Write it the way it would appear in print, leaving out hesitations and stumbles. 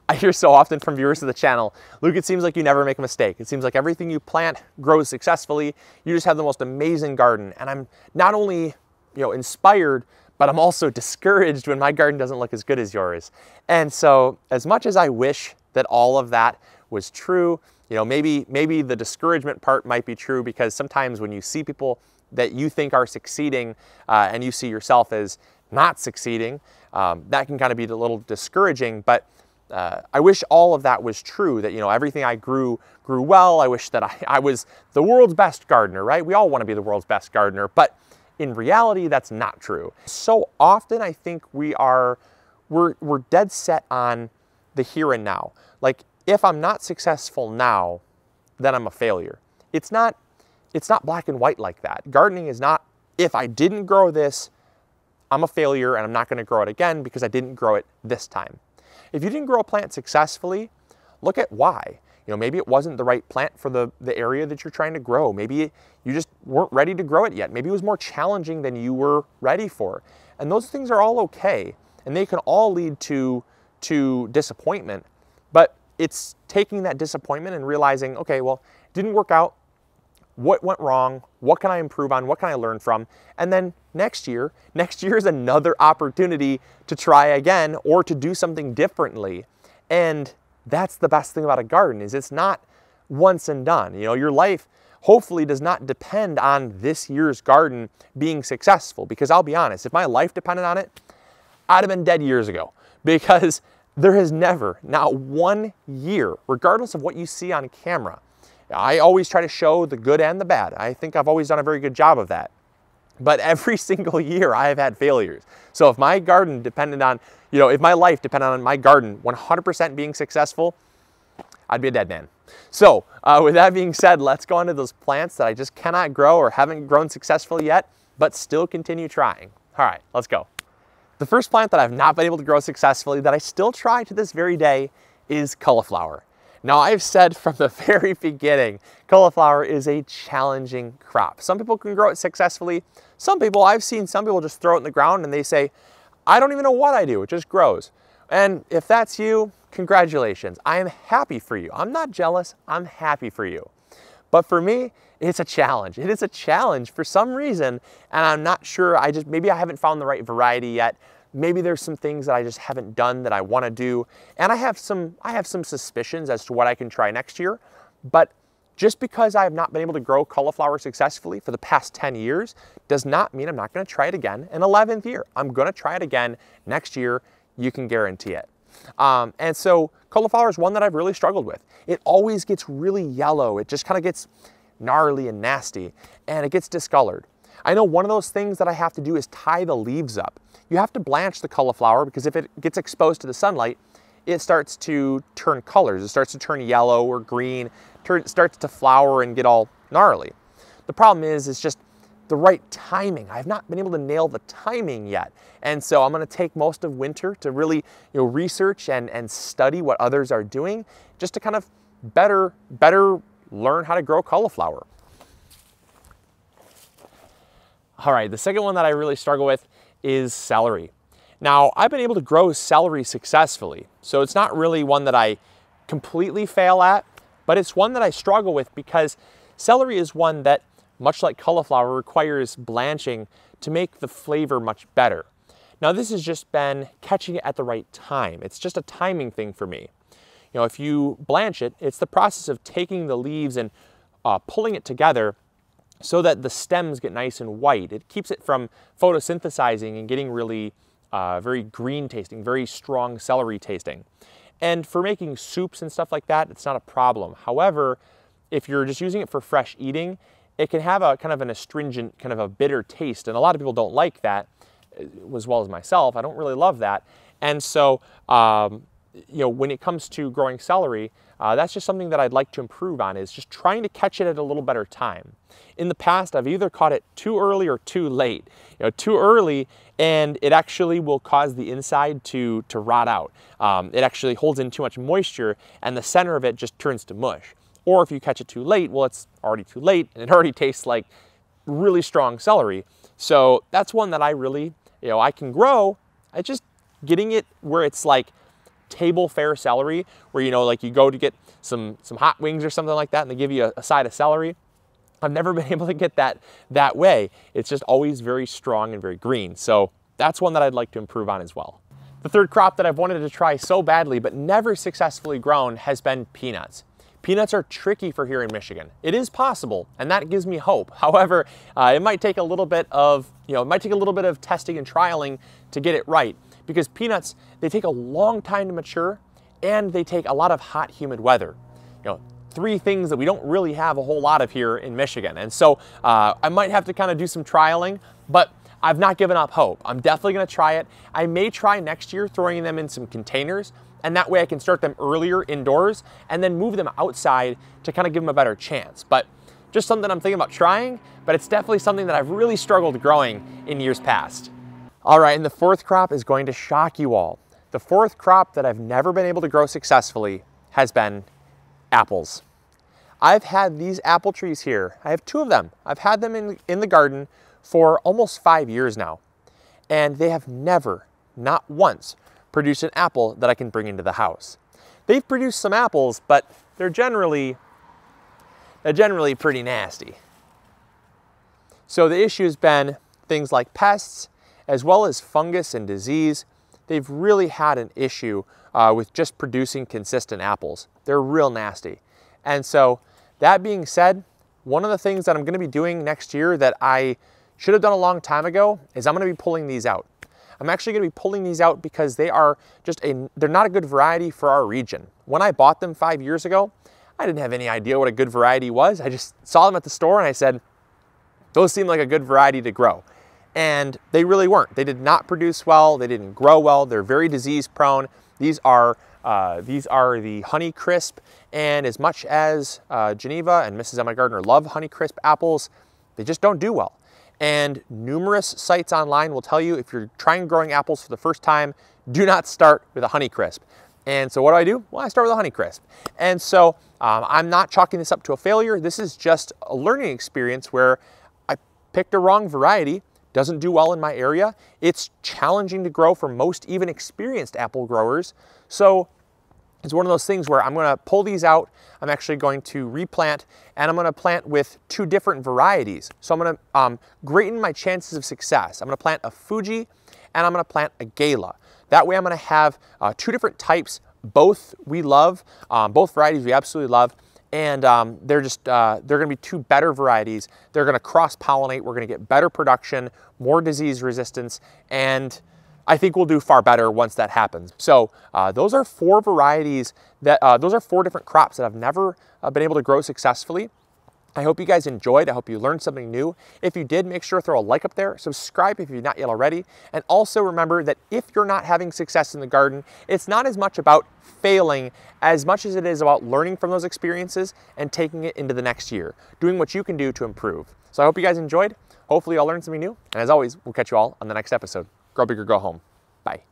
I hear so often from viewers of the channel, Luke, it seems like you never make a mistake. It seems like everything you plant grows successfully. You just have the most amazing garden. And I'm not only, inspired, but I'm also discouraged when my garden doesn't look as good as yours. And so as much as I wish that all of that was true, maybe the discouragement part might be true, because sometimes when you see people that you think are succeeding and you see yourself as not succeeding, that can kind of be a little discouraging. But I wish all of that was true, that, everything I grew well. I wish that I was the world's best gardener, right? We all want to be the world's best gardener, but in reality, that's not true. So often I think we're dead set on the here and now. Like, if I'm not successful now, then I'm a failure. It's not black and white like that. Gardening is not, if I didn't grow this, I'm a failure and I'm not going to grow it again because I didn't grow it this time. If you didn't grow a plant successfully, look at why. Maybe it wasn't the right plant for the area that you're trying to grow. Maybe you just weren't ready to grow it yet. Maybe it was more challenging than you were ready for. And those things are all okay. And they can all lead to disappointment. But it's taking that disappointment and realizing, okay, well, it didn't work out. What went wrong? What can I improve on? What can I learn from? And then next year is another opportunity to try again or to do something differently. And that's the best thing about a garden, is it's not once and done. Your life hopefully does not depend on this year's garden being successful, because I'll be honest, if my life depended on it, I'd have been dead years ago, because there has never, not one year, regardless of what you see on camera. I always try to show the good and the bad. I think I've always done a very good job of that. But every single year I have had failures. So if my garden depended on, if my life depended on my garden 100% being successful, I'd be a dead man. So with that being said, let's go into those plants that I just cannot grow or haven't grown successfully yet, but still continue trying. All right, let's go. The first plant that I've not been able to grow successfully that I still try to this very day is cauliflower. Now, I've said from the very beginning, cauliflower is a challenging crop. Some people can grow it successfully. I've seen some people just throw it in the ground and they say, I don't even know what I do, it just grows. And if that's you, congratulations. I am happy for you. I'm not jealous, I'm happy for you. But for me, it's a challenge. It is a challenge for some reason, and I'm not sure, maybe I haven't found the right variety yet. Maybe there's some things that I just haven't done that I want to do. And I have some suspicions as to what I can try next year. But just because I have not been able to grow cauliflower successfully for the past 10 years does not mean I'm not going to try it again in 11th year. I'm going to try it again next year. You can guarantee it. And so cauliflower is one that I've really struggled with. It always gets really yellow. It just kind of gets gnarly and nasty, and it gets discolored. I know one of those things that I have to do is tie the leaves up. You have to blanch the cauliflower, because if it gets exposed to the sunlight, it starts to turn colors. It starts to turn yellow or green, it starts to flower and get all gnarly. The problem is, it's just the right timing. I've not been able to nail the timing yet. And so I'm gonna take most of winter to really research and study what others are doing, just to kind of better learn how to grow cauliflower. All right, the second one that I really struggle with is celery. Now, I've been able to grow celery successfully, so it's not really one that I completely fail at, but it's one that I struggle with, because celery is one that, much like cauliflower, requires blanching to make the flavor much better. Now, this has just been catching it at the right time. It's just a timing thing for me. If you blanch it, it's the process of taking the leaves and pulling it together so that the stems get nice and white. It keeps it from photosynthesizing and getting really very green tasting, very strong celery tasting. And for making soups and stuff like that, it's not a problem. However, if you're just using it for fresh eating, it can have a kind of an astringent, kind of a bitter taste. And a lot of people don't like that, as well as myself. I don't really love that. And so, when it comes to growing celery, that's just something that I'd like to improve on, is just trying to catch it at a little better time. In the past, I've either caught it too early or too late. Too early, and it actually will cause the inside to rot out. It actually holds in too much moisture, and the center of it just turns to mush. Or if you catch it too late, well, it's already too late, and it already tastes like really strong celery. So that's one that I really, I can grow. It's just getting it where it's like table fare celery, where, you know, like you go to get some hot wings or something like that, and they give you a side of celery. I've never been able to get that way. It's just always very strong and very green. So that's one that I'd like to improve on as well. The third crop that I've wanted to try so badly but never successfully grown has been peanuts. Peanuts are tricky for here in Michigan. It is possible, and that gives me hope. However, it might take a little bit of, testing and trialing to get it right, because peanuts, they take a long time to mature, and they take a lot of hot, humid weather. You know, three things that we don't really have a whole lot of here in Michigan. And so I might have to kind of do some trialing, but I've not given up hope. I'm definitely gonna try it. I may try next year throwing them in some containers, and that way I can start them earlier indoors and then move them outside to kind of give them a better chance. But just something I'm thinking about trying, but it's definitely something that I've really struggled growing in years past. All right, and the fourth crop is going to shock you all. The fourth crop that I've never been able to grow successfully has been apples. I've had these apple trees here. I have two of them. I've had them in the garden for almost 5 years now, and they have never, not once, produced an apple that I can bring into the house. They've produced some apples, but they're generally pretty nasty. So the issue has been things like pests, as well as fungus and disease. They've really had an issue with just producing consistent apples. They're real nasty. And so that being said, one of the things that I'm gonna be doing next year that I should have done a long time ago is I'm gonna be pulling these out. I'm actually gonna be pulling these out because they're not a good variety for our region. When I bought them 5 years ago, I didn't have any idea what a good variety was. I just saw them at the store and I said, those seem like a good variety to grow. And they really weren't. They did not produce well, they didn't grow well, they're very disease prone. These are the Honey Crisp, and as much as Geneva and Mrs. MIgardener love Honey Crisp apples, they just don't do well. And numerous sites online will tell you if you're trying growing apples for the first time, do not start with a Honey Crisp. And so what do? Well, I start with a Honey Crisp. And so I'm not chalking this up to a failure. This is just a learning experience where I picked a wrong variety, doesn't do well in my area. It's challenging to grow for most even experienced apple growers. So it's one of those things where I'm gonna pull these out, I'm actually going to replant, and I'm gonna plant with two different varieties. So I'm gonna greaten my chances of success. I'm gonna plant a Fuji, and I'm gonna plant a Gala. That way I'm gonna have two different types, both we love, both varieties we absolutely love, and they're gonna be two better varieties. They're gonna cross-pollinate, we're gonna get better production, more disease resistance, and I think we'll do far better once that happens. So those are four varieties those are four different crops that I've never been able to grow successfully. I hope you guys enjoyed. I hope you learned something new. If you did, make sure to throw a like up there, subscribe if you're not yet already, and also remember that if you're not having success in the garden, it's not as much about failing as much as it is about learning from those experiences and taking it into the next year, doing what you can do to improve. So I hope you guys enjoyed. Hopefully y'all learned something new, and as always, we'll catch you all on the next episode. Grow big or go home. Bye.